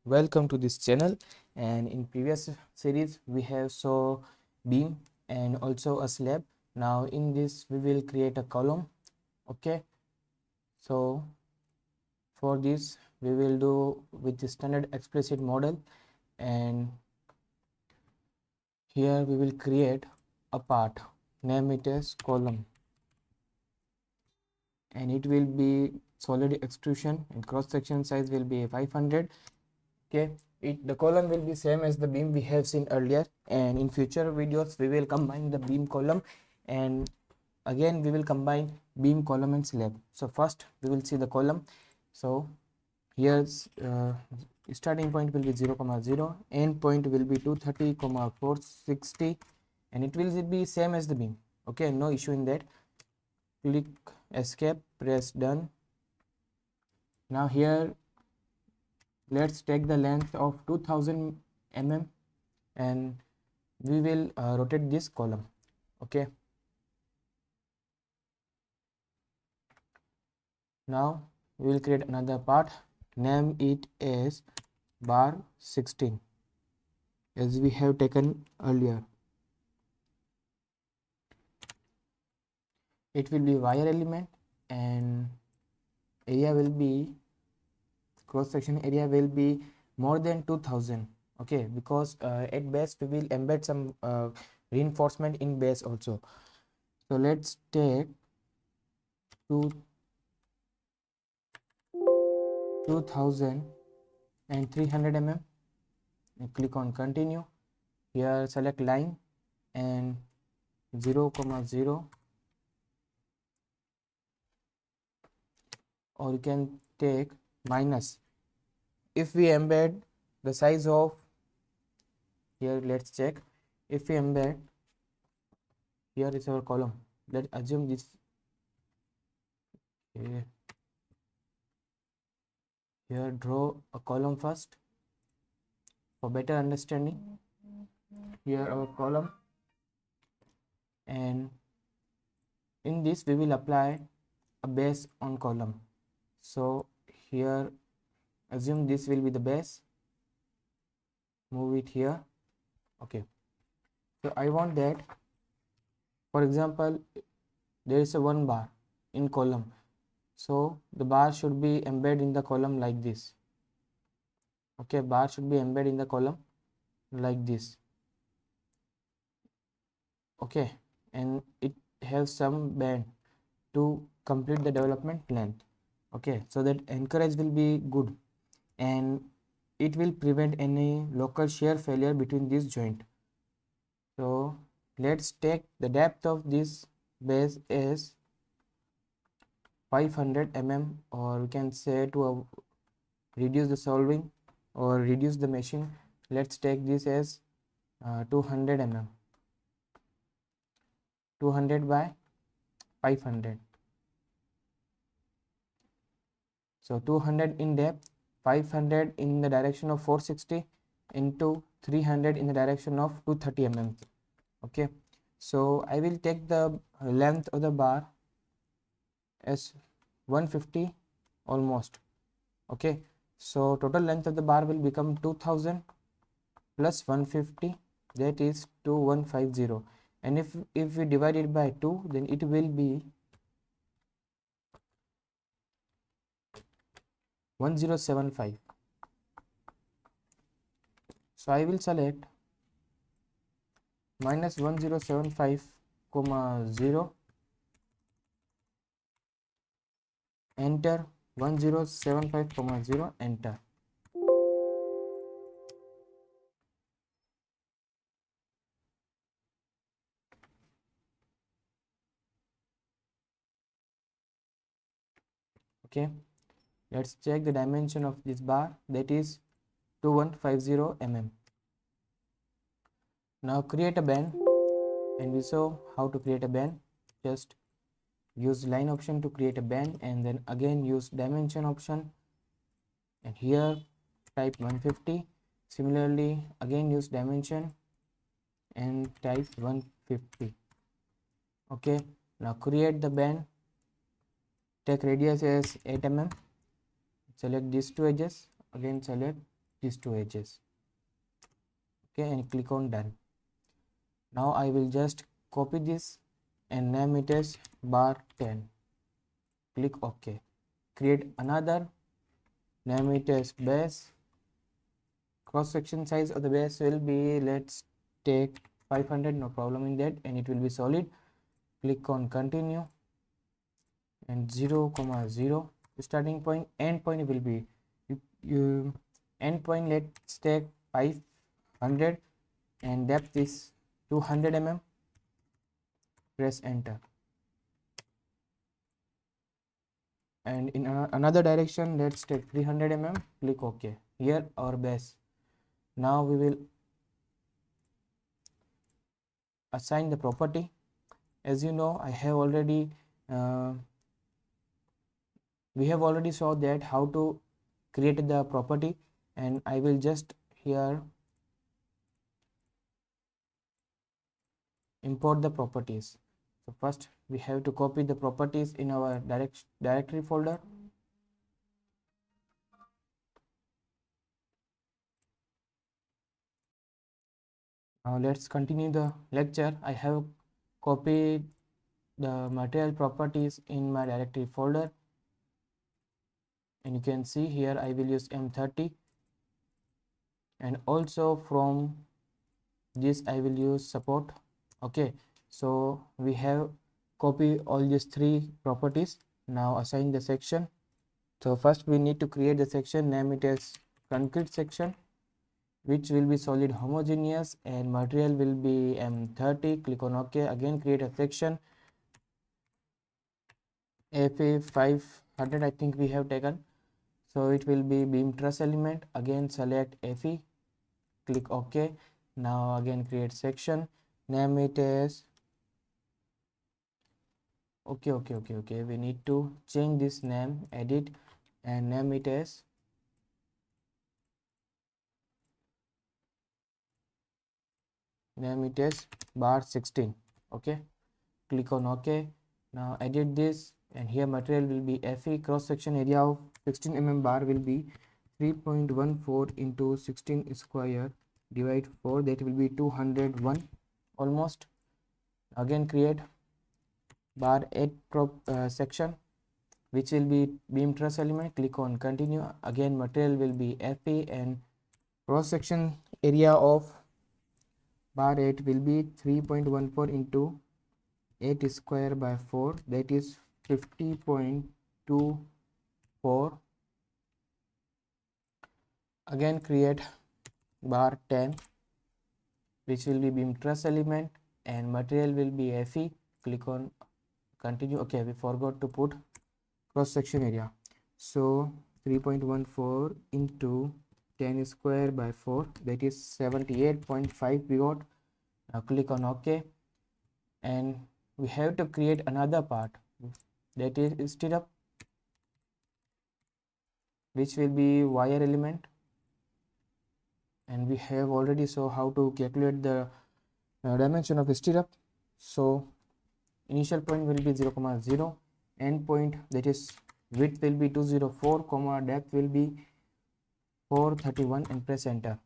welcome to this channel. And in previous series we have saw beam and also a slab. Now in this we will create a column. Okay, so for this we will do with the standard explicit model, and here we will create a part, name it as column, and it will be solid extrusion and cross section size will be 500. Okay, the column will be same as the beam we have seen earlier, and in future videos we will combine the beam column, and again we will combine beam column and slab. So first we will see the column. So here's starting point will be 0, 0, end point will be 230, 460, and it will be same as the beam. Okay, no issue in that. Click escape, press done. Now here let's take the length of 2000 mm and we will rotate this column. Okay, now we will create another part, name it as bar 16 as we have taken earlier. It will be wire element and area will be, cross section area will be more than 2000. Okay, because at base we will embed some reinforcement in base also. So let's take 2300 mm and click on continue. Here select line and 0, 0, or you can take minus. If we embed the size of, here let's check, if we embed, here is our column, let's assume this. Okay. Here draw a column first for better understanding. Here our column, and in this we will apply a base on column. So here assume this will be the base, move it here. Okay, so I want that, for example, there is a one bar in column, so the bar should be embedded in the column like this. Okay, bar should be embedded in the column like this. Okay, and it has some band to complete the development length. Okay, so that anchorage will be good and it will prevent any local shear failure between this joint. So let's take the depth of this base as 500 mm, or we can say to reduce the solving or reduce the machine, let's take this as 200 mm, 200 by 500. So 200 in depth, 500 in the direction of 460 into 300 in the direction of 230 mm. Okay, so I will take the length of the bar as 150 almost. Okay, so total length of the bar will become 2000 plus 150, that is 2150, and if we divide it by 2, then it will be 1075. So I will select minus 1075 comma 0, enter, 1075 comma 0, enter. Okay, let's check the dimension of this bar, that is 2150 mm. Now create a band, and we saw how to create a band. Just use line option to create a band, and then again use dimension option, and here type 150. Similarly again use dimension and type 150. Okay, now create the band, take radius as 8 mm, select these two edges, again select these two edges. Okay, and click on done. Now I will just copy this and name it as bar 10. Click OK. Create another, name it as base. Cross section size of the base will be, let's take 500, no problem in that, and it will be solid. Click on continue and 0, 0 starting point. End point will be end point, let's take 500 and depth is 200 mm. Press enter. And in another direction, let's take 300 mm. Click OK. Here our base. Now we will assign the property. As you know, we have already saw that how to create the property, and I will just here import the properties. So first we have to copy the properties in our directory folder. Now let's continue the lecture. I have copied the material properties in my directory folder, and you can see here I will use M30, and also from this I will use support. Okay, so we have copied all these three properties. Now assign the section. So first we need to create the section, name it as concrete section, which will be solid homogeneous, and material will be M30. Click on OK. Again create a section, FEA 500 I think we have taken, so it will be beam truss element. Again select FE, click OK. Now again create section, name it as okay, we need to change this name, edit, and name it as bar 16. Okay, click on OK. Now edit this, and here material will be FE. Cross section area of 16 mm bar will be 3.14 into 16 square divide 4, that will be 201 almost. Again create bar 8 section, which will be beam truss element. Click on continue. Again material will be FE, and cross section area of bar 8 will be 3.14 into 8 square by 4, that is 50.24. Again create bar 10, which will be beam truss element, and material will be FE. Click on continue. Okay, we forgot to put cross section area, so 3.14 into 10 square by 4, that is 78.5 we got. Now click on OK, and we have to create another part, that is stirrup, which will be wire element, and we have already saw how to calculate the dimension of stirrup. So initial point will be 0, 0, end point, that is width will be 204, depth will be 431, and press enter.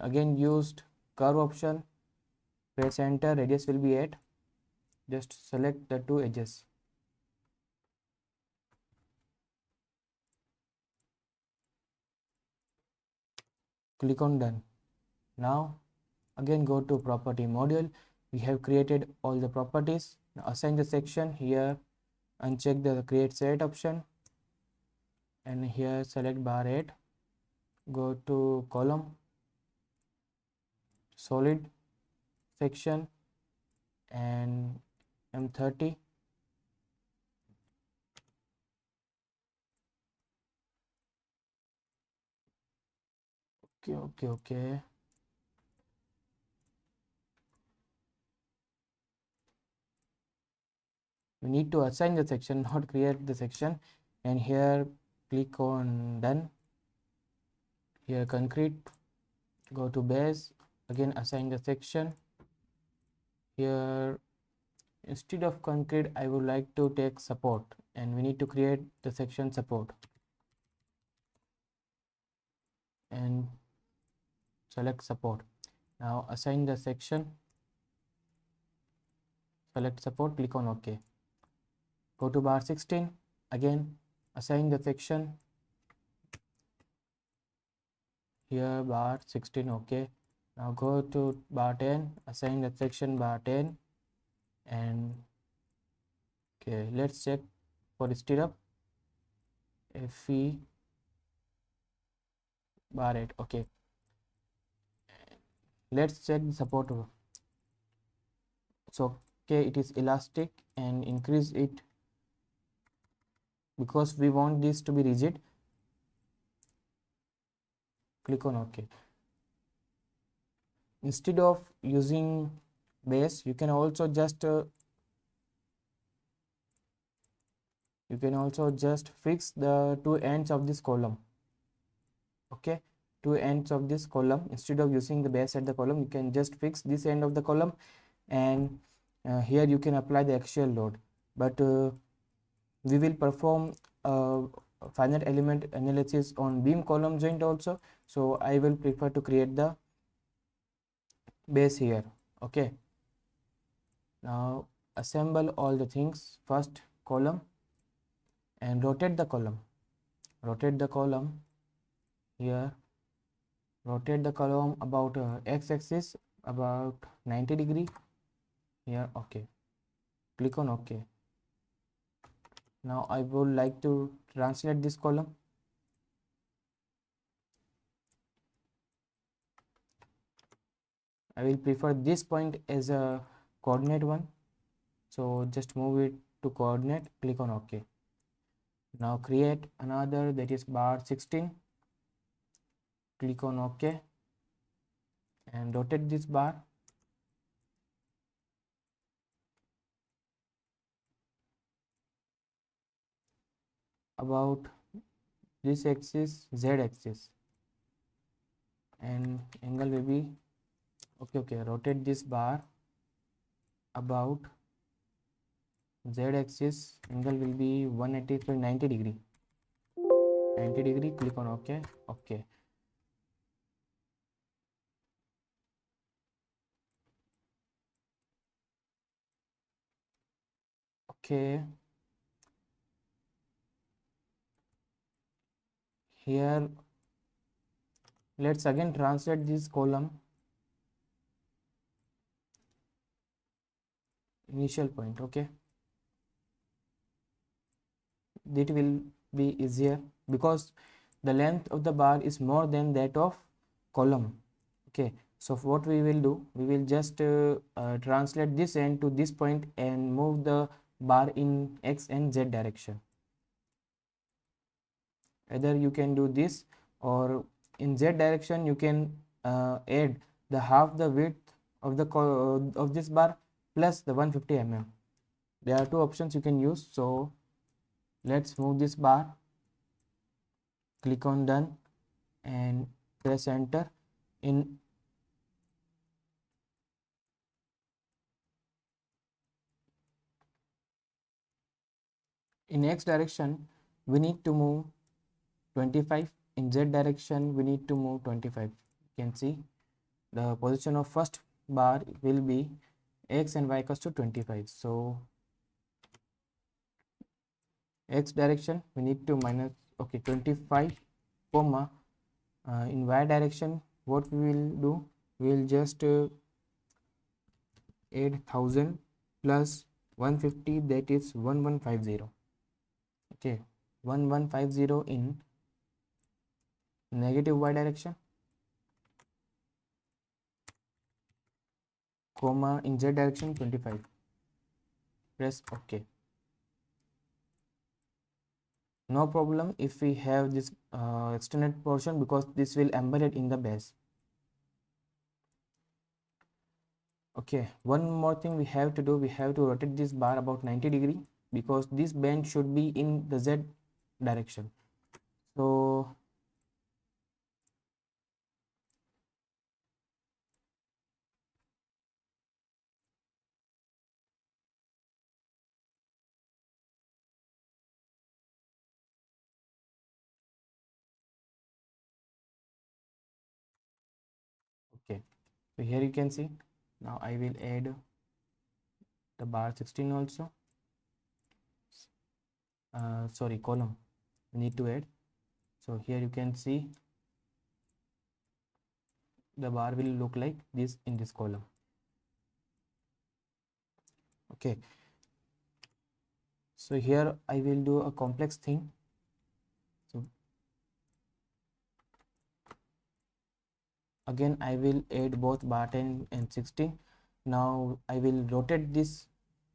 Again used curve option, press enter, radius will be 8. Just select the two edges. Click on done. Now again go to property module. We have created all the properties. Now assign the section. Here uncheck the create set option, and here select bar 8. Go to column, solid section, and M30. Okay. We need to assign the section, not create the section. And here click on done. Here concrete, go to base, again assign the section. Here instead of concrete I would like to take support, and we need to create the section support, and select support. Now assign the section, select support, click on OK. Go to bar 16, again assign the section, here bar 16, OK. Now go to bar 10, assign the section bar 10, and okay, let's check for stirrup, FE bar 8, okay. Let's check the support. So okay, it is elastic, and increase it because we want this to be rigid. Click on OK. Instead of using base, you can also just fix the two ends of this column. Okay, two ends of this column. Instead of using the base at the column, you can just fix this end of the column, and here you can apply the axial load. But we will perform finite element analysis on beam column joint also, so I will prefer to create the base here. Okay, now assemble all the things. First column, and rotate the column, here, rotate the column about x-axis about 90 degree here. Okay, click on OK. Now I would like to translate this column. I will prefer this point as a coordinate one, so just move it to coordinate, click on OK. Now create another, that is bar 16, click on OK, and rotate this bar about this axis, z axis, and angle will be okay. Rotate this bar about z axis, angle will be 180 90 degree, click on OK. Okay, here let's again translate this column, initial point. Okay, it will be easier because the length of the bar is more than that of column. Okay, so what we will do, we will just translate this end to this point and move the bar in x and z direction. Either you can do this, or in z direction you can add the half the width of the of this bar plus the 150 mm. There are two options you can use. So let's move this bar, click on done, and press enter. In x direction we need to move 25, in z direction we need to move 25. You can see the position of first bar will be x and y equals to 25. So x direction we need to minus 25 comma in y direction what we will do, we will just add 1000 plus 150, that is 1150. Okay, 1150 in negative y direction, comma in z direction 25. Press OK. No problem if we have this extended portion, because this will embed it in the base. Okay, one more thing we have to do, we have to rotate this bar about 90 degree because this bend should be in the z direction. So Okay, so here you can see. Now I will add the bar 16 also. Sorry, column I need to add. So here you can see the bar will look like this in this column. Okay, so here I will do a complex thing. So again I will add both bar 10 and 16. Now I will rotate this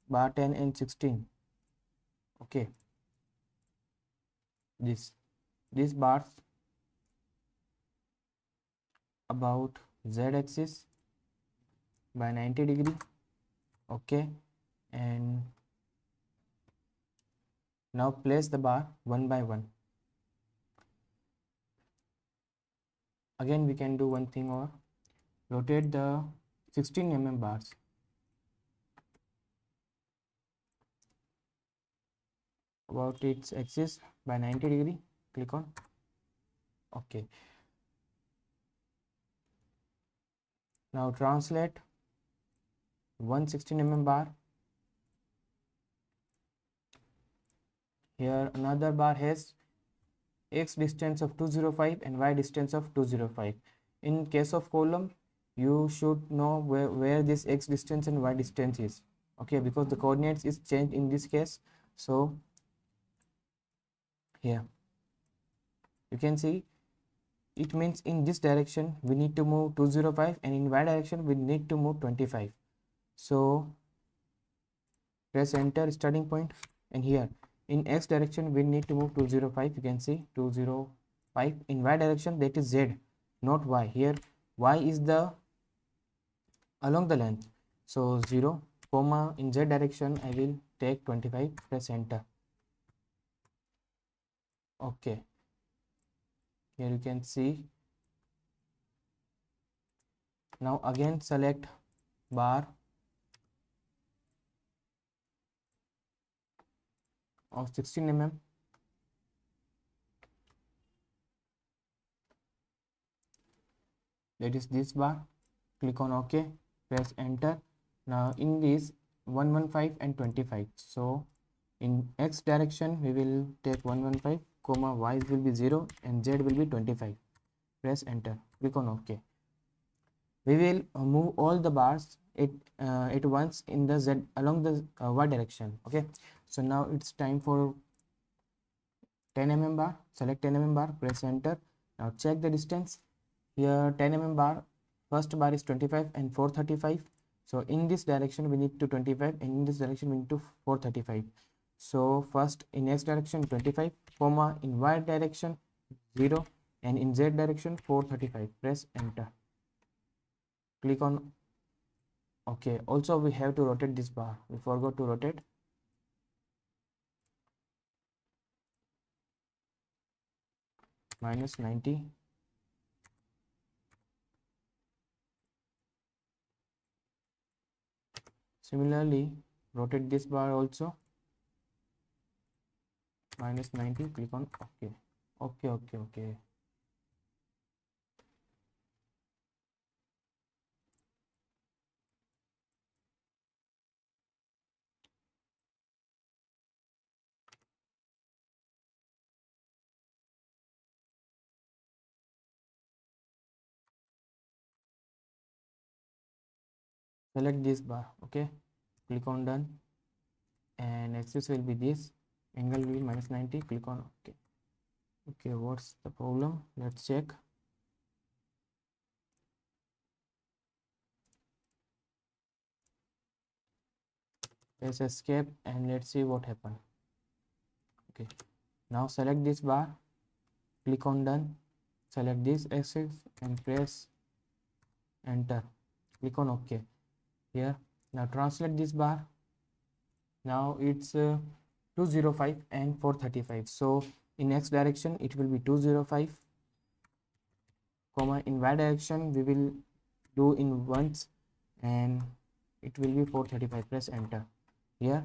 bar 10 and 16. Okay, these bars about z axis by 90 degree. Okay, and now place the bar one by one. Again we can do one thing, or rotate the 16 mm bars about its axis by 90 degree. Click on OK. Now translate 116 mm bar. Here another bar has x distance of 205 and y distance of 205. In case of column, you should know where this x distance and y distance is. Okay, because the coordinates is changed in this case. So here you can see it means in this direction we need to move 205 and in y direction we need to move 25. So press enter starting point, and here in x direction we need to move 205. You can see 205. In y direction that is z, not y. Here y is the along the length, so 0 comma in z direction I will take 25. Press enter. Okay, here you can see. Now again select bar of 16 mm. That is this bar. Click on OK. Press enter. Now in this 115 and 25. So in x direction we will take 115 comma y will be 0 and z will be 25. Press enter. Click on OK. We will move all the bars at once in the z along the y direction. Okay, so now it's time for 10 mm bar. Select 10 mm bar. Press enter. Now check the distance. Here 10 mm bar, first bar is 25 and 435. So in this direction we need to 25 and in this direction we need to 435. So first in x direction 25 comma in y direction 0 and in z direction 435. Press enter. Click on OK. Also we have to rotate this bar. We forgot to rotate. Minus 90. Similarly, rotate this bar also. Minus 90. Click on OK. Okay. Select this bar. Okay, click on done, and axis will be this, angle will be minus 90. Click on OK. Okay, what's the problem? Let's check. Press escape and let's see what happened. Okay, now select this bar, click on done, select this axis and press enter. Click on OK. Here now translate this bar. Now it's 205 and 435. So in x direction it will be 205 comma in y direction we will do in once and it will be 435. Press enter. Here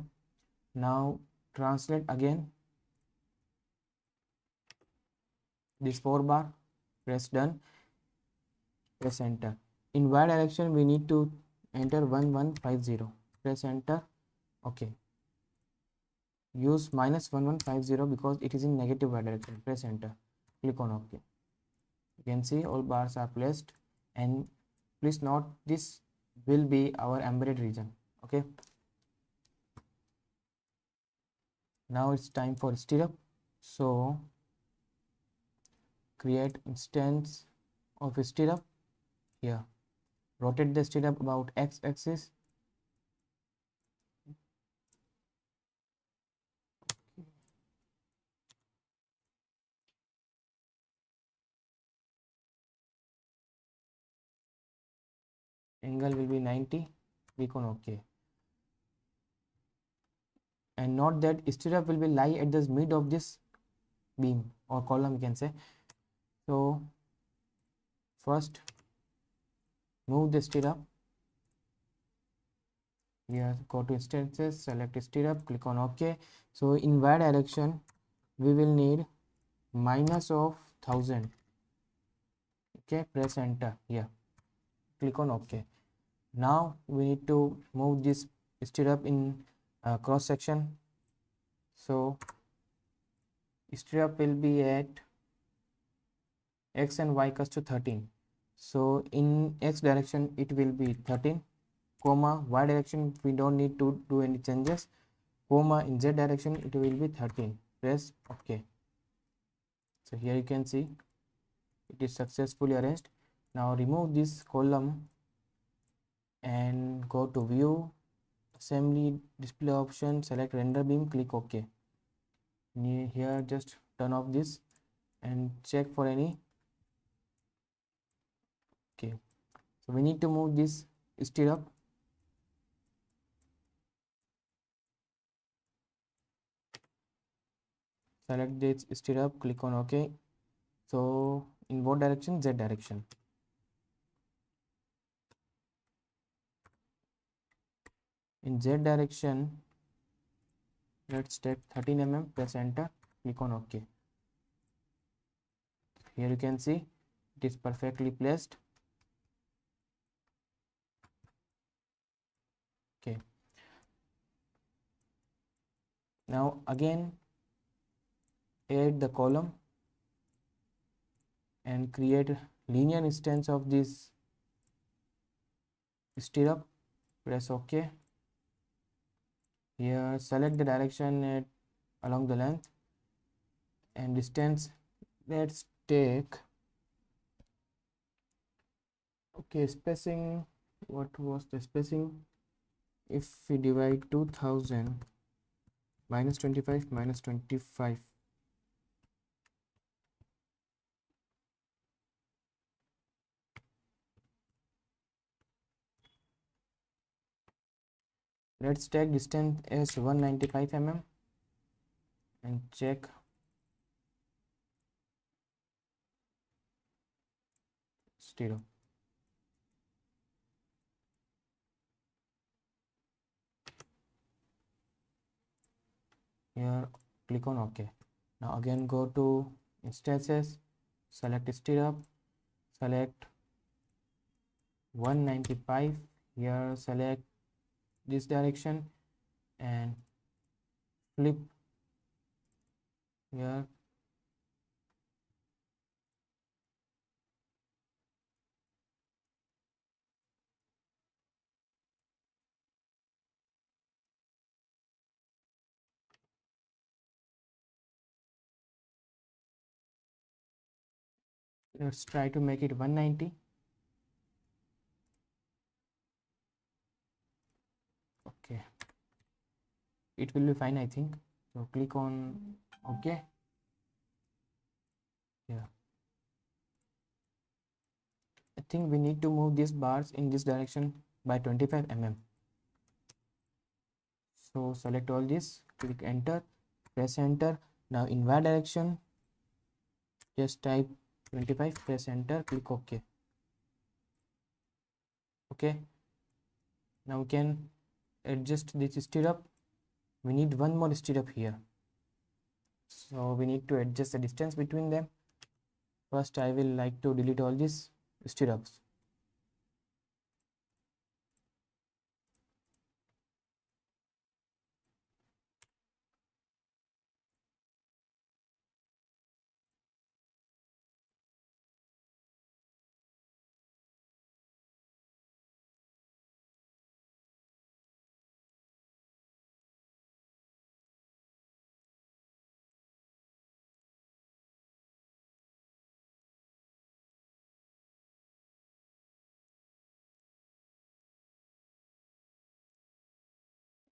now translate again this 4 bar. Press done. Press enter. in y direction we need to enter 1150. Press enter. Okay, use -1150 because it is in negative y direction. Press enter. Click on OK. You can see all bars are placed, and please note this will be our embedded region. Okay, now it's time for stirrup. So create instance of stirrup here. Rotate the stirrup about x axis. Angle will be 90. Click on OK. And note that stirrup will be lie at the mid of this beam or column, you can say. So first move the stirrup. Here go to instances, select stirrup, click on OK. So in y direction we will need minus of 1000. Okay, press enter here. Click on OK. Now we need to move this stirrup in cross section. So stirrup will be at x and y equals to 13. So in x direction it will be 13, comma y direction we don't need to do any changes, comma in z direction it will be 13. Press OK. So here you can see it is successfully arranged. Now remove this column and go to view, assembly, display option, select render beam, click OK. Here just turn off this and check for any. Okay, so we need to move this stirrup. Select this stirrup, click on OK. So in what direction? Z direction. In Z direction, let's take 13 mm, press enter, click on OK. Here you can see it is perfectly placed. Okay, now again add the column and create linear instance of this stirrup. Press OK. Here select the direction at along the length and distance. Let's take, okay, spacing. What was the spacing? If we divide 2000 minus 25 minus 25, let's take distance as 195 mm and check. Stirrup. Here click on OK. Now again go to instances, select stirrup, select 195. Here select this direction and flip here. Let's try to make it 190. Okay, it will be fine, I think. So click on OK. Yeah, I think we need to move these bars in this direction by 25 mm. So select all this, click enter, press enter. Now in y direction just type 25, press enter, click OK. Okay, now we can adjust this stirrup. We need one more stirrup here, so we need to adjust the distance between them. First I will like to delete all these stirrups.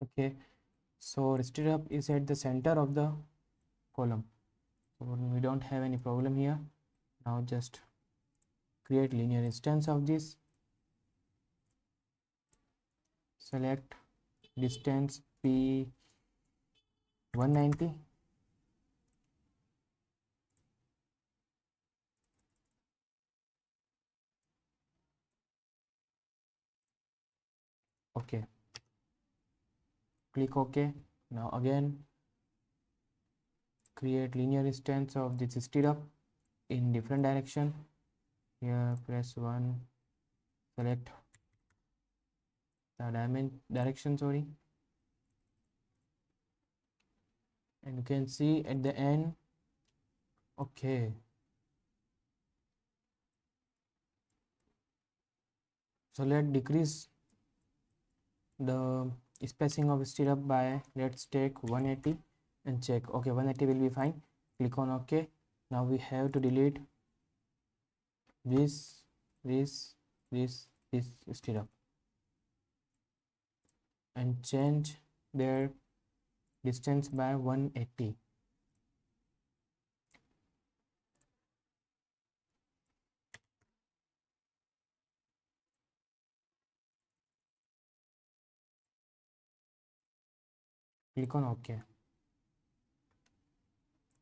Okay, so stirrup is at the center of the column, so we don't have any problem here. Now just create linear instance of this, select distance p 190, okay, click ok. Now again create linear instance of this stirrup in different direction. Here press 1, select the direction, sorry, and you can see at the end. Okay, so let's decrease the spacing of stirrup by, let's take 180 and check. Okay, 180 will be fine. Click on ok. Now we have to delete this this this stirrup and change their distance by 180. Click on ok.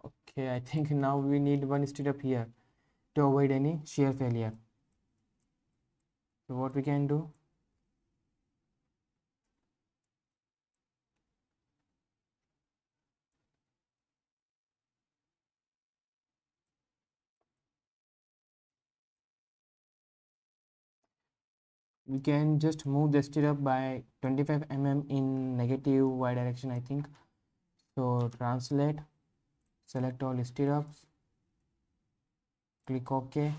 Okay, I think now we need one stirrup here to avoid any shear failure. So what we can do, we can just move the stirrup by 25 mm in negative y direction, I think. So translate, select all stirrups, click ok,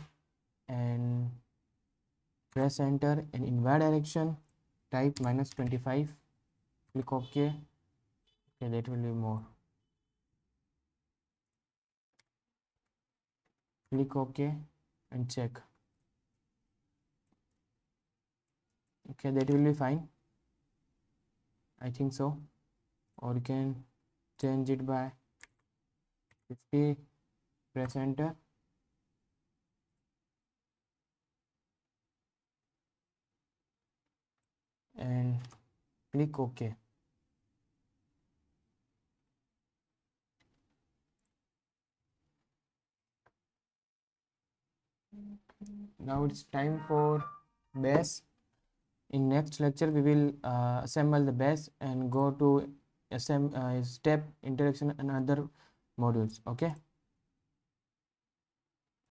and press enter, and in y direction type -25, click ok. Okay, that will be more. Click ok and check. Okay, that will be fine, I think so. Or you can change it by 50, press enter, and click ok. Now it's time for base. In next lecture we will assemble the base and go to step interaction and other modules. Okay.